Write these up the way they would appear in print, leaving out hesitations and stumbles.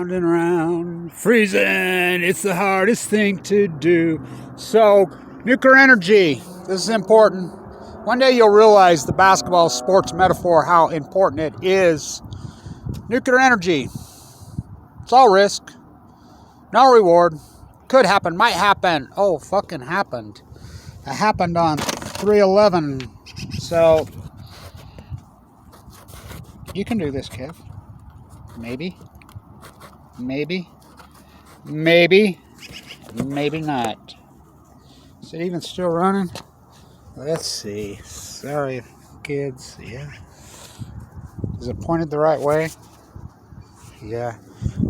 round and round, freezing, it's the hardest thing to do. So, nuclear energy, this is important. One day you'll realize the basketball sports metaphor, how important it is. Nuclear energy, it's all risk, no reward. Could happen, might happen. Oh, fucking happened. It happened on 3/11. So, you can do this, Kev. Maybe. Maybe. Maybe. Maybe not. Is it even still running? Let's see. Sorry, kids. Yeah. Is it pointed the right way? Yeah.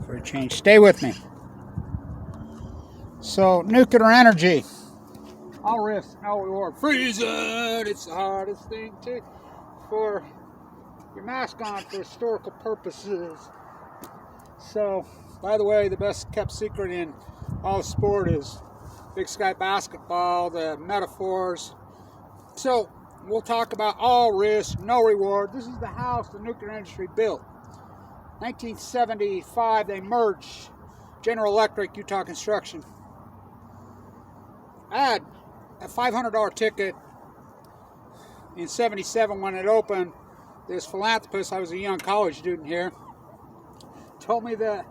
For a change. Stay with me. So, nuclear energy. All risk, no reward. Freezing! It's the hardest thing to... For your mask on for historical purposes. So, by the way, the best kept secret in all sport is Big Sky basketball, the metaphors. So, we'll talk about all risk, no reward. This is the house the nuclear industry built. 1975, they merged General Electric, Utah Construction. I had a $500 ticket in 77 when it opened. This philanthropist, I was a young college student here, told me that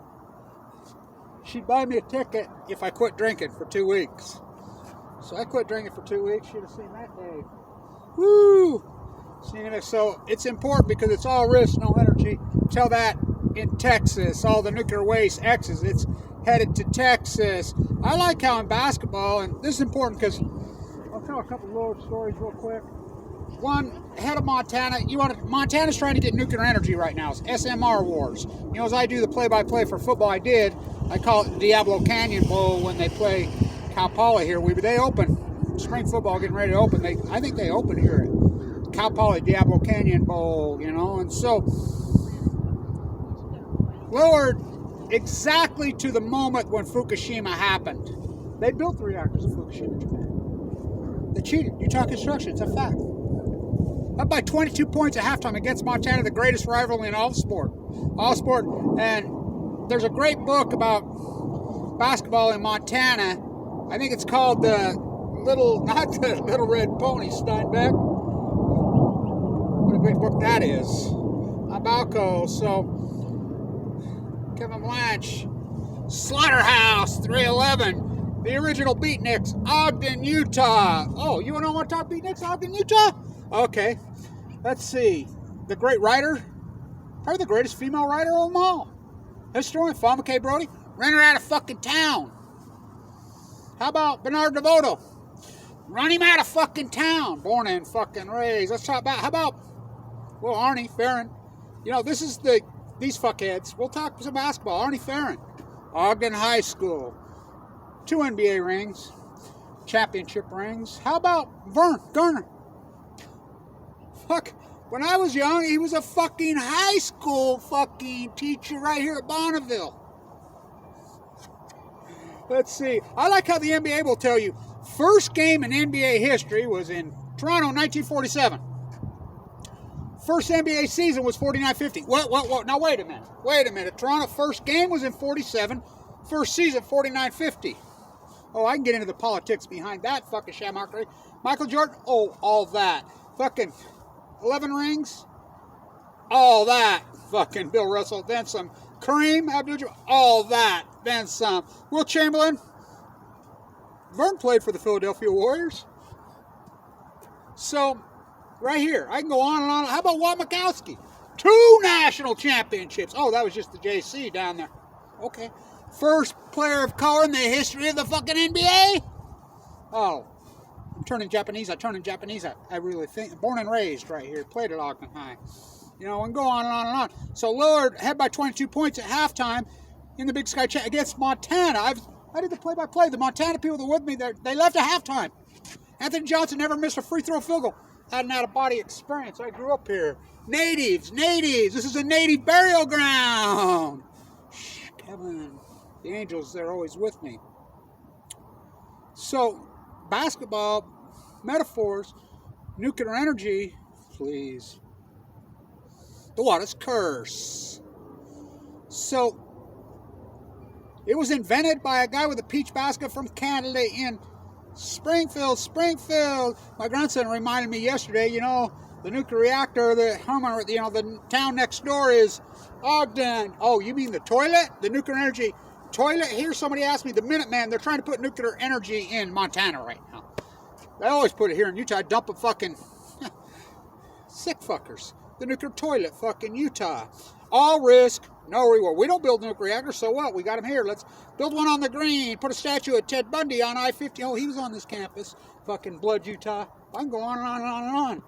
she'd buy me a ticket if I quit drinking for 2 weeks. So I quit drinking for 2 weeks. She'd have seen that day. Woo! Seen it. So it's important because it's all risk, no energy. Tell that in Texas, all the nuclear waste X's, it's headed to Texas. I like how in basketball, and this is important because I'll tell a couple little stories real quick. One, head of Montana, Montana's trying to get nuclear energy right now. It's SMR wars. You know, as I do the play-by-play for football, I call it Diablo Canyon Bowl when they play Cal Poly here. They open, spring football getting ready to open. I think they open here at Cal Poly Diablo Canyon Bowl, you know, and so lowered exactly to the moment when Fukushima happened. They built the reactors in Fukushima, Japan. They cheated. Utah Construction, it's a fact. Up by 22 points at halftime against Montana, the greatest rivalry in all sport. And there's a great book about basketball in Montana. I think it's called not the Little Red Pony, Steinbeck. What a great book that is. Abalco. So, Kevin Blanch, Slaughterhouse, 3/11. The original beatniks, Ogden, Utah. Oh, you want to know what top beatniks, Ogden, Utah? Okay, let's see. The great writer, probably the greatest female writer of them all. Historian, Fawn McKay Brody, ran her out of fucking town. How about Bernard DeVoto? Run him out of fucking town. Born and fucking raised. Let's talk about, how about, well, Arnie Farron. You know, this is these fuckheads. We'll talk some basketball. Arnie Farron, Ogden High School. 2 NBA rings, championship rings. How about Vern Garner? Fuck, when I was young, he was a fucking high school fucking teacher right here at Bonneville. Let's see. I like how the NBA will tell you, first game in NBA history was in Toronto in 1947. First NBA season was 49-50. What? Now, wait a minute. Toronto first game was in 47. First season, 49-50. Oh, I can get into the politics behind that fucking shamrockery. Michael Jordan, oh, all that. Fucking 11 rings, all that. Fucking Bill Russell, then some. Kareem Abdul-Jabbar, all that, then some. Will Chamberlain, Vern played for the Philadelphia Warriors. So, right here, I can go on and on. How about Walt Mikowski? 2 national championships. Oh, that was just the JC down there. Okay. First player of color in the history of the fucking NBA? Oh, I'm turning Japanese. I really think. Born and raised right here. Played at Ogden High. You know, and go on and on and on. So lowered, head by 22 points at halftime in the Big Sky against Montana. I did the play-by-play. The Montana people that were with me, they left at halftime. Anthony Johnson never missed a free throw field goal. Had an out-of-body experience. I grew up here. Natives. This is a native burial ground. Shh, Kevin. The angels, they're always with me. So, basketball, metaphors, nuclear energy, please. The water's curse. So, It was invented by a guy with a peach basket from Canada in Springfield. My grandson reminded me yesterday, you know, the nuclear reactor, the homeowner, you know, the town next door is Ogden. Oh, you mean the toilet? The nuclear energy toilet? Here, somebody asked me, the Minuteman, they're trying to put nuclear energy in Montana right now. They always put it here in Utah. Dump a fucking sick fuckers. The nuclear toilet, fucking Utah. All risk, no reward. We don't build nuclear reactors, so what? We got them here. Let's build one on the green. Put a statue of Ted Bundy on I-50. Oh, he was on this campus. Fucking Blood, Utah. I can go on and on and on and on.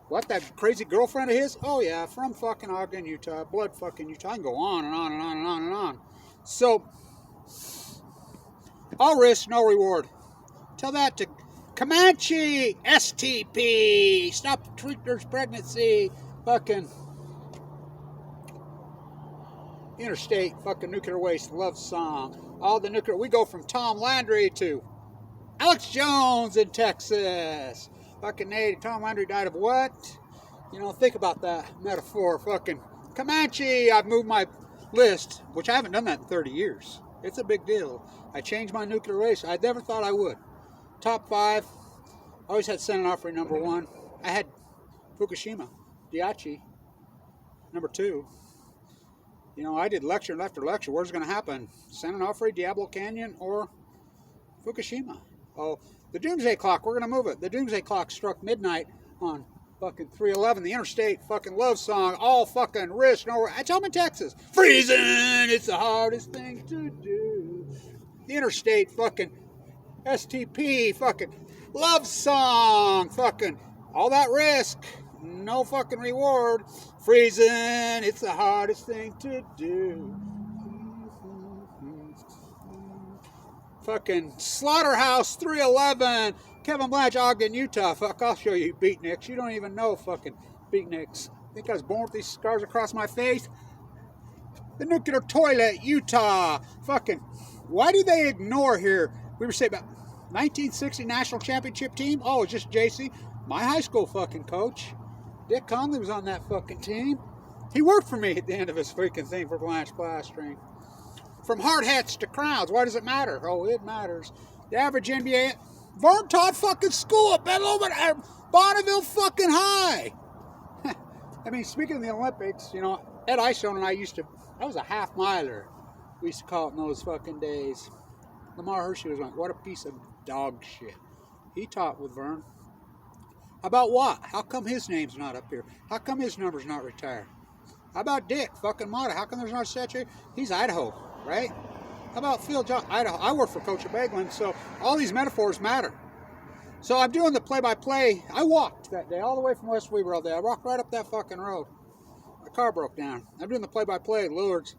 What, that crazy girlfriend of his? Oh, yeah, from fucking Ogden, Utah. Blood fucking Utah. I can go on and on and on and on and on. So, all risk, no reward. Tell that to Comanche, STP. Stop the treater's pregnancy. Fucking interstate fucking nuclear waste love song. All the nuclear. We go from Tom Landry to Alex Jones in Texas. Fucking native. Tom Landry died of what? You know, think about that metaphor. Fucking Comanche. I've moved my list, which I haven't done that in 30 years. It's a big deal. I changed my nuclear waste. I never thought I would. Top 5. Always had San Onofre number 1. I had Fukushima, Daiichi, number 2. You know, I did lecture after lecture. Where's it going to happen? San Onofre, Diablo Canyon, or Fukushima? Oh, the doomsday clock, we're going to move it. The doomsday clock struck midnight on fucking 3/11. The interstate fucking love song. All fucking risk. No, I tell them in Texas. Freezing, it's the hardest thing to do. The interstate fucking STP fucking love song. Fucking all that risk. No fucking reward. Freezing, it's the hardest thing to do. Fucking Slaughterhouse 311. Kevin Blanch, Ogden, Utah. Fuck, I'll show you beatniks. You don't even know fucking beatniks. I think I was born with these scars across my face. The nuclear toilet, Utah. Fucking, why do they ignore here? We were saying about 1960 national championship team. Oh, it's just JC. My high school fucking coach. Dick Conley was on that fucking team. He worked for me at the end of his freaking thing for Blanche Plastering. From hard hats to crowns, why does it matter? Oh, it matters. The average NBA, Vern taught fucking school at Bonneville fucking High. I mean, speaking of the Olympics, you know, Ed Icestone and I I was a half miler. We used to call it in those fucking days. Lamar Hershey was like, what a piece of dog shit. He taught with Vern. About what? How come his name's not up here? How come his number's not retired? How about Dick fucking Mata? How come there's not a statue? He's Idaho, right? How about Phil John? Idaho. I work for Coach Begland, so all these metaphors matter. So I'm doing the play-by-play. I walked that day all the way from West Weber all day. I walked right up that fucking road. My car broke down. I'm doing the play-by-play Lillard's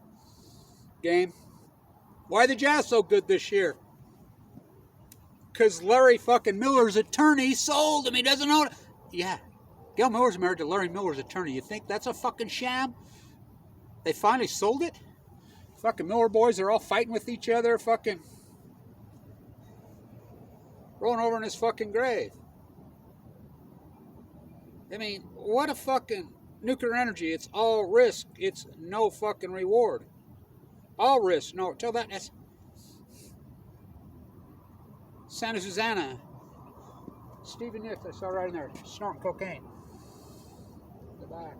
game. Why are the Jazz so good this year? Because Larry fucking Miller's attorney sold him. He doesn't know it. Yeah. Gail Miller's married to Larry Miller's attorney. You think that's a fucking sham? They finally sold it? Fucking Miller boys are all fighting with each other. Fucking rolling over in his fucking grave. I mean, what a fucking nuclear energy. It's all risk. It's no fucking reward. All risk. No, tell that. That's Santa Susana. Stephen Nicks, I saw right in there, snorting cocaine. The back.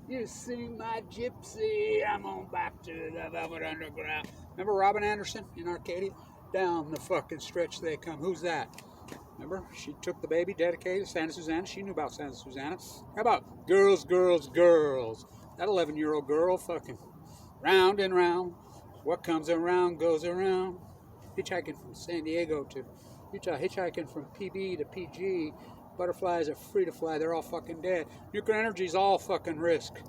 You see my gypsy, I'm on back to the Velvet Underground. Remember Robin Anderson in Arcadia? Down the fucking stretch they come. Who's that? Remember? She took the baby, dedicated to Santa Susana. She knew about Santa Susana. How about girls, girls, girls? That 11-year-old girl fucking round and round. What comes around goes around. Hitchhiking from San Diego to Utah, hitchhiking from PB to PG. Butterflies are free to fly. They're all fucking dead. Nuclear energy is all fucking risk.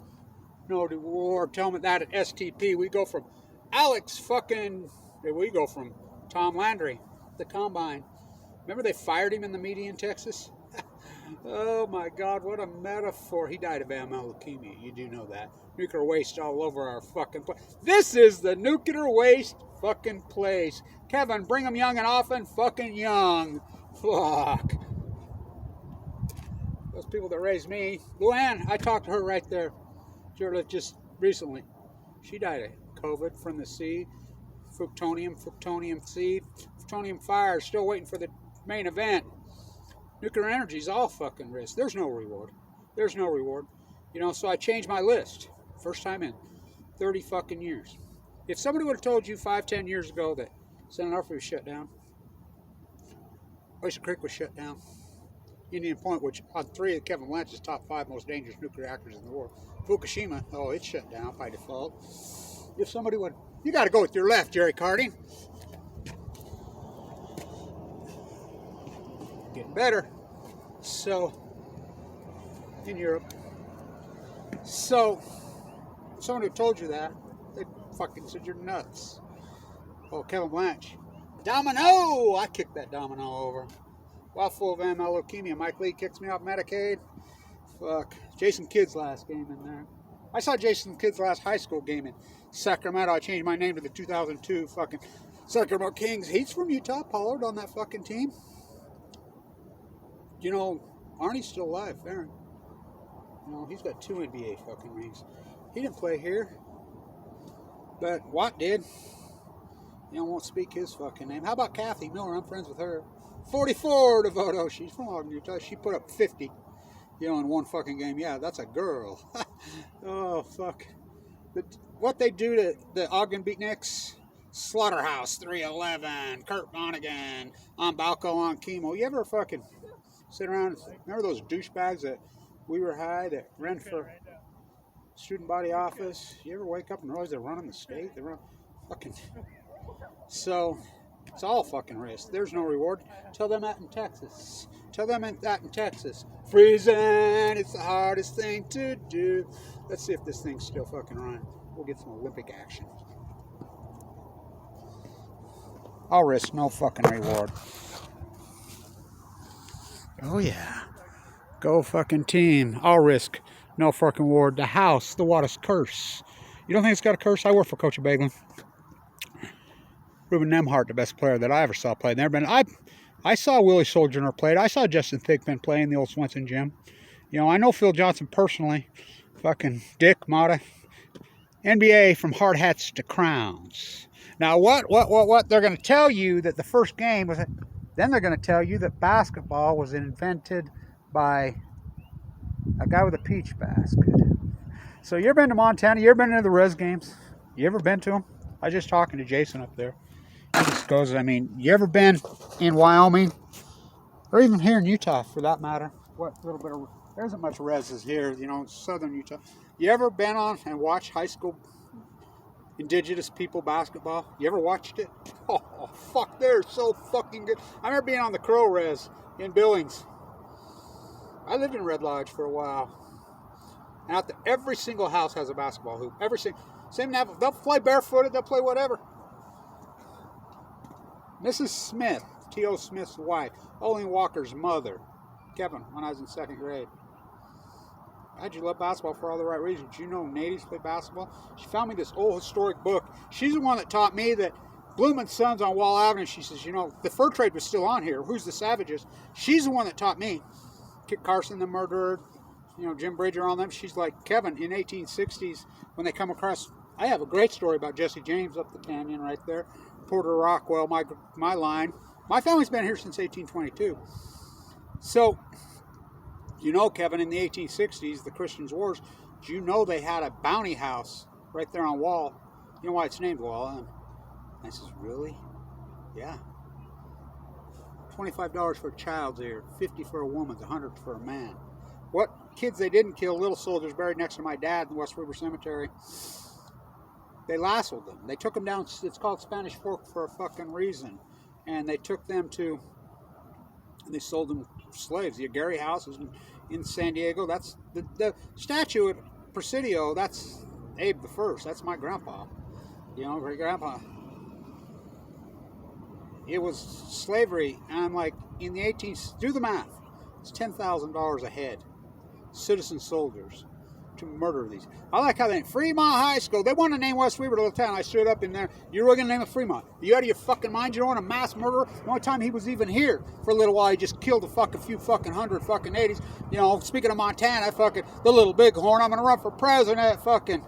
No reward. Tell me that at STP. We go from Alex fucking... We go from Tom Landry, the Combine. Remember they fired him in the media in Texas? Oh my God, what a metaphor. He died of AML Leukemia. You do know that. Nuclear waste all over our fucking place. This is the nuclear waste fucking place. Kevin, bring them young and often fucking young. Fuck. Those people that raised me. Luann, I talked to her right there. Just recently. She died of COVID from the sea. Plutonium C, plutonium fire, still waiting for the main event. Nuclear energy is all fucking risk. There's no reward. There's no reward. You know, so I changed my list. First time in 30 fucking years. If somebody would have told you 5-10 years ago that St. Onofre was shut down, Oyster Creek was shut down, Indian Point, which on 3 of Kevin Blanch's top 5 most dangerous nuclear reactors in the world, Fukushima, oh, it's shut down by default. If somebody would, you got to go with your left, Jerry Carding. Getting better. So, in Europe. So, if someone who told you that, they fucking said you're nuts. Oh, Kevin Blanch. Domino! I kicked that domino over. While full of AML Leukemia, Mike Lee kicks me off Medicaid. Fuck. Jason Kidd's last game in there. I saw Jason Kidd's last high school game in Sacramento. I changed my name to the 2002 fucking Sacramento Kings. He's from Utah, Pollard on that fucking team. You know, Arnie's still alive, Aaron. You know, he's got 2 NBA fucking rings. He didn't play here. But Watt did. You know, won't speak his fucking name. How about Kathy Miller? I'm friends with her. 44 DeVoto. She's from Ogden, Utah. She put up 50, you know, in one fucking game. Yeah, that's a girl. Oh, fuck. But what they do to the Ogden beatniks, Slaughterhouse 311, Kurt Vonnegut, on Balco on chemo. You ever fucking sit around, remember those douchebags that we were high that ran for student body office? You ever wake up and realize they're running the state? They're running fucking... So, it's all fucking risk. There's no reward. Tell them that in Texas. Tell them that in Texas. Freezing, it's the hardest thing to do. Let's see if this thing's still fucking running. We'll get some Olympic action. All risk, no fucking reward. Oh yeah. Go fucking team. All risk, no fucking reward. The house, the water's curse. You don't think it's got a curse? I work for Coach Baglin. Ruben Nemhart, the best player that I ever saw play. I saw Willie Sojourner play. I saw Justin Thigpen play in the old Swenson gym. You know, I know Phil Johnson personally. Fucking Dick Mata. NBA from hard hats to crowns. Now, what? They're going to tell you that the first game was... Then they're going to tell you that basketball was invented by a guy with a peach basket. So you ever been to Montana? You ever been to the Res games? You ever been to them? I was just talking to Jason up there. He just goes, I mean, you ever been in Wyoming? Or even here in Utah, for that matter? What little bit of... There isn't much res here, you know, southern Utah. You ever been on and watched high school indigenous people basketball? You ever watched it? Oh, fuck, they're so fucking good. I remember being on the Crow Res in Billings. I lived in Red Lodge for a while. And out there, every single house has a basketball hoop. Every single... They'll play barefooted, they'll play whatever. Mrs. Smith, T.O. Smith's wife, Olin Walker's mother, Kevin, when I was in 2nd grade. How'd you love basketball for all the right reasons? You know natives play basketball? She found me this old historic book. She's the one that taught me that Bloom and Sons on Wall Avenue, she says, you know, the fur trade was still on here. Who's the Savages? She's the one that taught me. Kit Carson, the murderer, you know, Jim Bridger on them. She's like, Kevin, in 1860s, when they come across... I have a great story about Jesse James up the canyon right there. Porter Rockwell, my line. My family's been here since 1822. So, you know, Kevin, in the 1860s, the Christians' Wars, do you know they had a bounty house right there on Wall? You know why it's named Wall? And I says, really? Yeah. $25 for a child's ear, $50 for a woman's, $100 for a man. What kids they didn't kill, little soldiers buried next to my dad in West River Cemetery. They lassoed them. They took them down. It's called Spanish Fork for a fucking reason. And they took them to, and they sold them slaves. The Gary House is in San Diego. That's the statue at Presidio. That's Abe the First. That's my grandpa. You know, great grandpa. It was slavery. And I'm like, in the 18th, do the math. It's $10,000 a head. Citizen soldiers. To murder these. I like how they Fremont High School. They want to name West Weaver to the town. I stood up in there. You're really gonna name it Fremont? You out of your fucking mind? You don't want a mass murderer? The only time he was even here for a little while, he just killed a few fucking 100 fucking 80s. You know, speaking of Montana, fucking the little bighorn. I'm gonna run for president. Fucking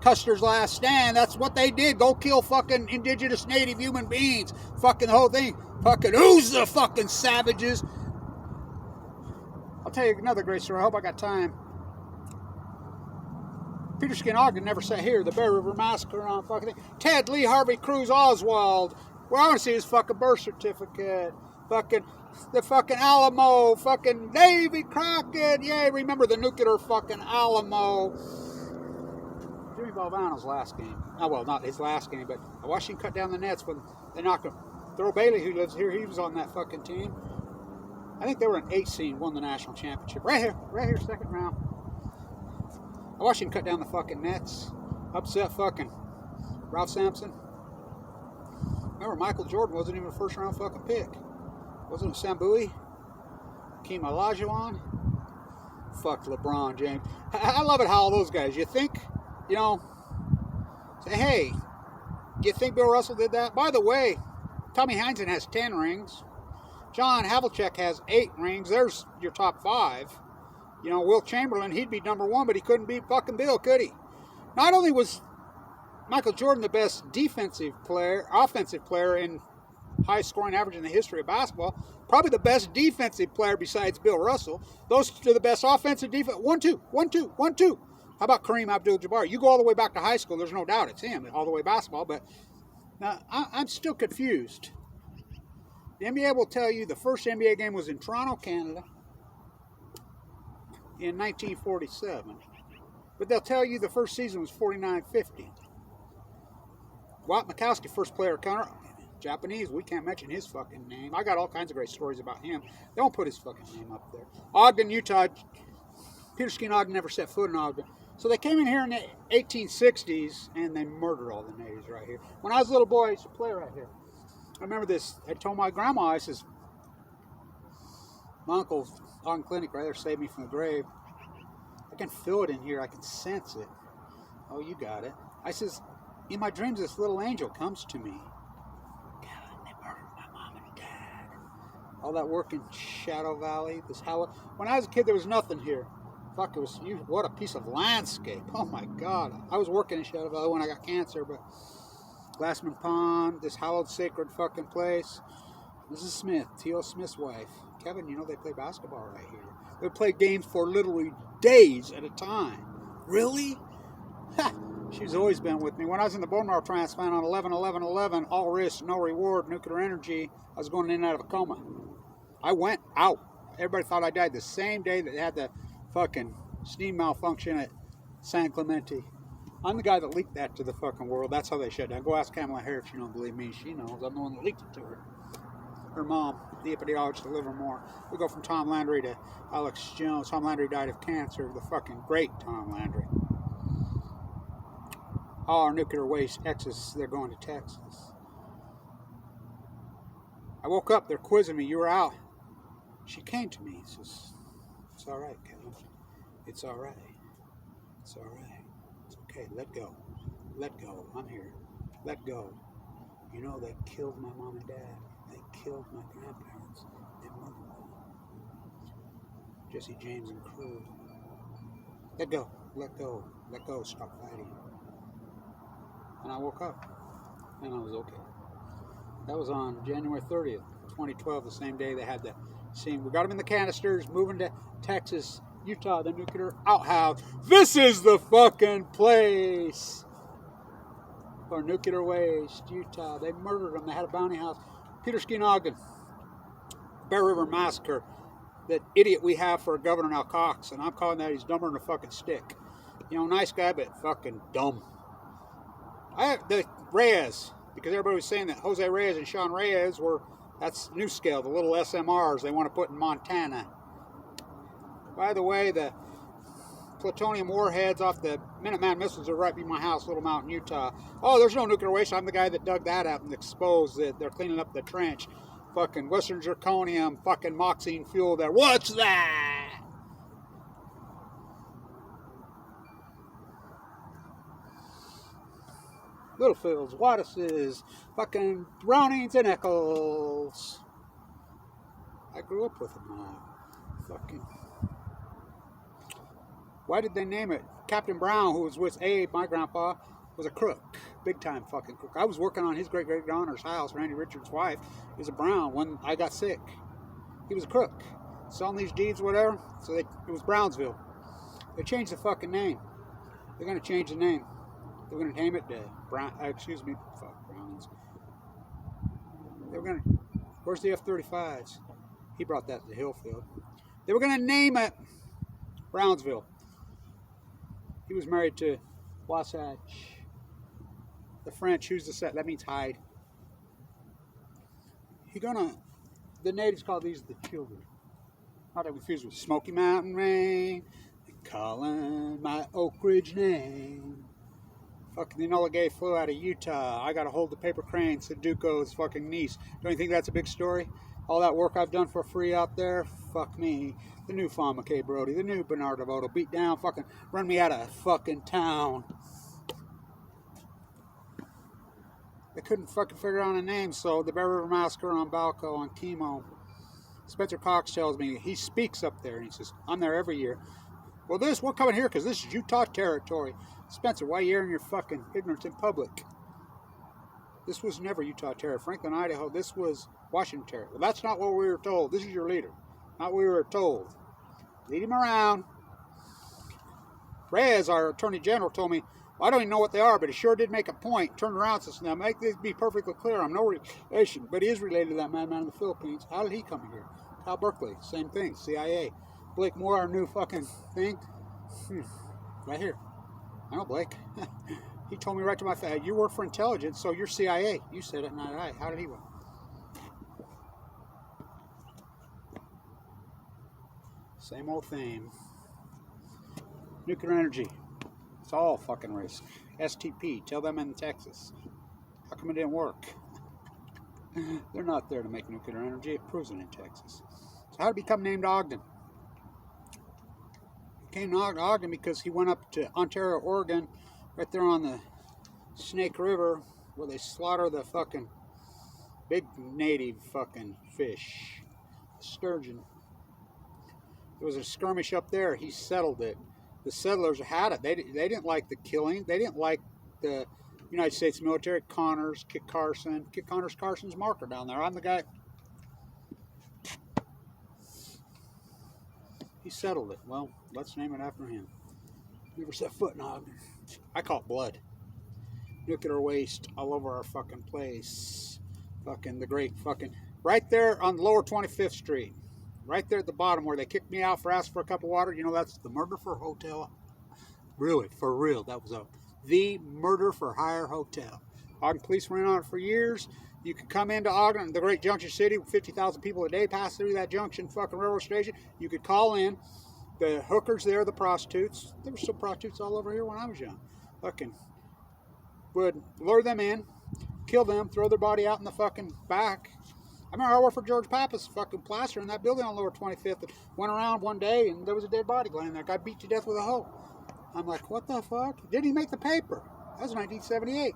Custer's Last Stand. That's what they did. Go kill fucking indigenous native human beings. Fucking the whole thing. Fucking who's the fucking savages? I'll tell you another great story. I hope I got time. Peter Skin Ogden never sat here. The Bear River Massacre on fucking thing. Ted Lee Harvey Cruz Oswald. Well, I want to see his fucking birth certificate. Fucking the fucking Alamo. Fucking Davy Crockett. Yay, remember the nuclear fucking Alamo. Jimmy Valvano's last game. Oh, well, not his last game, but I watched him cut down the nets when they knocked him. Thurl Bailey, who lives here, he was on that fucking team. I think they were an 8 seed, won the national championship. Right here, second round. I watched him cut down the fucking nets. Upset fucking Ralph Sampson. Remember, Michael Jordan wasn't even a first round fucking pick. Wasn't it Sambui? Hakeem Olajuwon? Fuck LeBron James. I love it how all those guys, you think, you know, say, hey, do you think Bill Russell did that? By the way, Tommy Heinsohn has 10 rings. John Havlicek has 8 rings. There's your top 5. You know, Will Chamberlain, he'd be number 1, but he couldn't beat fucking Bill, could he? Not only was Michael Jordan the best offensive player in high scoring average in the history of basketball, probably the best defensive player besides Bill Russell. Those are the best offensive defense. 1-2, 1-2, 1-2. How about Kareem Abdul-Jabbar? You go all the way back to high school, there's no doubt it's him, all the way basketball, but now I'm still confused. The NBA will tell you the first NBA game was in Toronto, Canada in 1947. But they'll tell you the first season was 49-50. Watt Mikowski, first player counter, Japanese, we can't mention his fucking name. I got all kinds of great stories about him. They won't put his fucking name up there. Ogden, Utah. Peter Skin Ogden never set foot in Ogden. So they came in here in the 1860s and they murdered all the natives right here. When I was a little boy, I used to play right here. I remember this. I told my grandma, I says, my uncle on clinic right there saved me from the grave. I can feel it in here. I can sense it. Oh, you got it. I says, in my dreams, this little angel comes to me. God, they murdered my mom and dad. All that work in Shadow Valley, this Hell. When I was a kid, there was nothing here. Fuck, it was, what a piece of landscape. Oh my God. I was working in Shadow Valley when I got cancer, but Glassman Pond, this hallowed sacred fucking place. Mrs. Smith, T.O. Smith's wife. Kevin, you know they play basketball right here. They play games for literally days at a time. Really? Ha! She's always been with me. When I was in the bone marrow transplant on 11-11-11, all risk, no reward, nuclear energy, I was going in and out of a coma. I went out. Everybody thought I died the same day that they had the fucking steam malfunction at San Clemente. I'm the guy that leaked that to the fucking world. That's how they shut down. Go ask Kamala Harris if you don't believe me. She knows. I'm the one that leaked it to her. Her mom, the epidemiologist at Livermore. We go from Tom Landry to Alex Jones. Tom Landry died of cancer. The fucking great Tom Landry. All our nuclear waste exits, they're going to Texas. I woke up, they're quizzing me. You were out. She came to me. Says, it's all right, Kevin. It's all right. It's all right. It's okay. Let go. Let go. I'm here. Let go. You know, they killed my mom and dad. They killed my grandparents. They murdered them. Jesse James and crew. Let go. Let go. Let go. Stop fighting. And I woke up. And I was okay. That was on January 30th, 2012, the same day they had the scene. We got them in the canisters, moving to Texas, Utah, the nuclear outhouse. This is the fucking place for nuclear waste, Utah. They murdered them. They had a bounty house. Peter Skin Ogden, Bear River Massacre, that idiot we have for a governor now, Cox, and I'm calling that he's dumber than a fucking stick. You know, nice guy, but fucking dumb. The Reyes, because everybody was saying that Jose Reyes and Sean Reyes were, that's new scale, the little SMRs they want to put in Montana. By the way, the plutonium warheads off the Minuteman missiles are right behind my house, Little Mountain, Utah. Oh, there's no nuclear waste. I'm the guy that dug that up and exposed it. They're cleaning up the trench. Fucking Western zirconium, fucking moxine fuel there. What's that? Littlefields, Wattises, fucking Brownings and Eccles. I grew up with them all. Fucking. Why did they name it Captain Brown, who was with Abe, my grandpa, was a crook. Big time fucking crook. I was working on his great-great-grandmother's house, Randy Richards' wife, is a Brown, when I got sick. He was a crook. Selling these deeds, whatever. So it was Brownsville. They changed the fucking name. They're going to change the name. They're going to name it Browns. They were going to... Where's the F-35s? He brought that to Hillfield. They were going to name it Brownsville. He was married to Wasatch. The French, who's the set? That means hide. The natives call these the children. Not to confuse with Smoky Mountain Rain, calling my Oak Ridge name. Fucking the Enola Gay flew out of Utah. I got to hold the paper crane, Sudoku's fucking niece. Don't you think that's a big story? All that work I've done for free out there, fuck me. The new Fawn McKay Brody, the new Bernard Devoto, beat down, fucking run me out of fucking town. They couldn't fucking figure out a name, so the Bear River Massacre on Balco on chemo. Spencer Cox tells me, he speaks up there, and he says, I'm there every year. Well, we're coming here because this is Utah territory. Spencer, why are you airing your fucking ignorance in public? This was never Utah territory. Franklin, Idaho, this was Washington territory. Well, that's not what we were told. This is your leader. Not what we were told. Lead him around. Reyes, our attorney general, told me, well, I don't even know what they are, but he sure did make a point. Turned around and says, now make this be perfectly clear. I'm no relation, but he is related to that madman in the Philippines. How did he come here? Cal Berkeley, same thing, CIA. Blake Moore, our new fucking thing. Right here. I know Blake. He told me right to my face, you work for intelligence, so you're CIA. You said it, not I. How did he work? Same old thing. Nuclear energy. It's all fucking risk. STP. Tell them in Texas. How come it didn't work? They're not there to make nuclear energy. It proves it in Texas. So how did he become named Ogden? He came Ogden because he went up to Ontario, Oregon, right there on the Snake River, where they slaughter the fucking big native fucking fish, sturgeon. There was a skirmish up there. He settled it. The settlers had it. They didn't like the killing. They didn't like the United States military. Connors, Kit Carson. Kit Connors, Carson's marker down there. I'm the guy. He settled it. Well, let's name it after him. Never set foot in Ogden. I call it blood. Nuclear waste all over our fucking place. Fucking the great fucking... Right there on lower 25th Street. Right there at the bottom where they kicked me out for asking for a cup of water. You know, that's the Murder for Hotel. Really, for real. That was the Murder for Hire Hotel. Ogden police ran on it for years. You could come into Ogden, the great junction city, 50,000 people a day pass through that junction fucking railroad station. You could call in. The hookers there, the prostitutes. There were still prostitutes all over here when I was young. Fucking would lure them in, kill them, throw their body out in the fucking back. I remember I worked for George Pappas fucking plaster in that building on lower 25th. That went around one day and there was a dead body laying there. Got beat to death with a hoe. I'm like, what the fuck? Didn't he make the paper? That was 1978.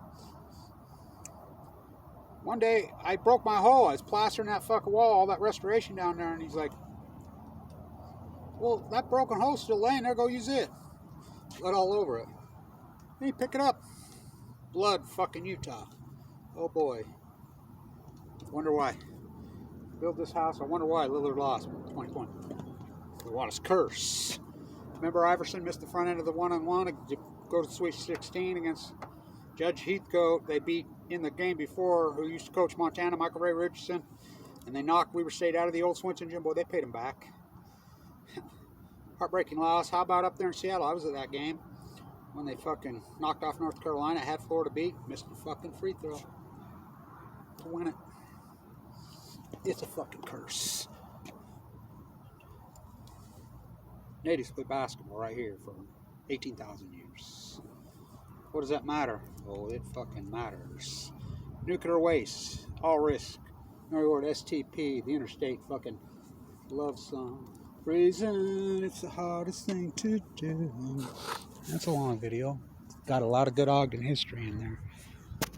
One day I broke my hoe. I was plastering that fucking wall, all that restoration down there, and he's like, well, that broken hole's still laying there. Go use it. Blood all over it. Then you pick it up. Blood, fucking Utah. Oh boy. Wonder why. Build this house. I wonder why Lillard lost 2020. The water's curse. Remember Iverson missed the front end of the one-on-one to go to the Sweet 16 against Judge Heathcote. They beat in the game before, who used to coach Montana, Michael Ray Richardson, and they knocked Weber State out of the old Swinson gym. Boy, they paid him back. Heartbreaking loss. How about up there in Seattle? I was at that game when they fucking knocked off North Carolina, had Florida beat, missed a fucking free throw to win it. It's a fucking curse. Natives play basketball right here for 18,000 years. What does that matter? Oh, it fucking matters. Nuclear waste, all risk. Another word, STP, the interstate fucking love song. Reason it's the hardest thing to do. That's a long video. Got a lot of good Ogden history in there.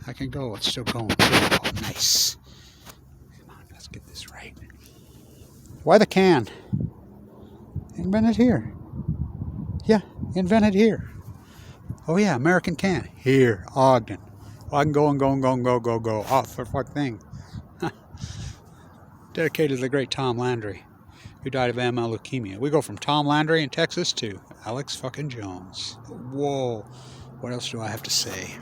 I can go. It's still going. Oh, nice. Come on, let's get this right. Why the can? Invented here. Yeah, invented here. Oh yeah, American can. Here, Ogden. Well, I can go and go and go and go, go, go. Oh, for fuck thing. Dedicated to the great Tom Landry, who died of AML Leukemia. We go from Tom Landry in Texas to Alex fucking Jones. Whoa. What else do I have to say?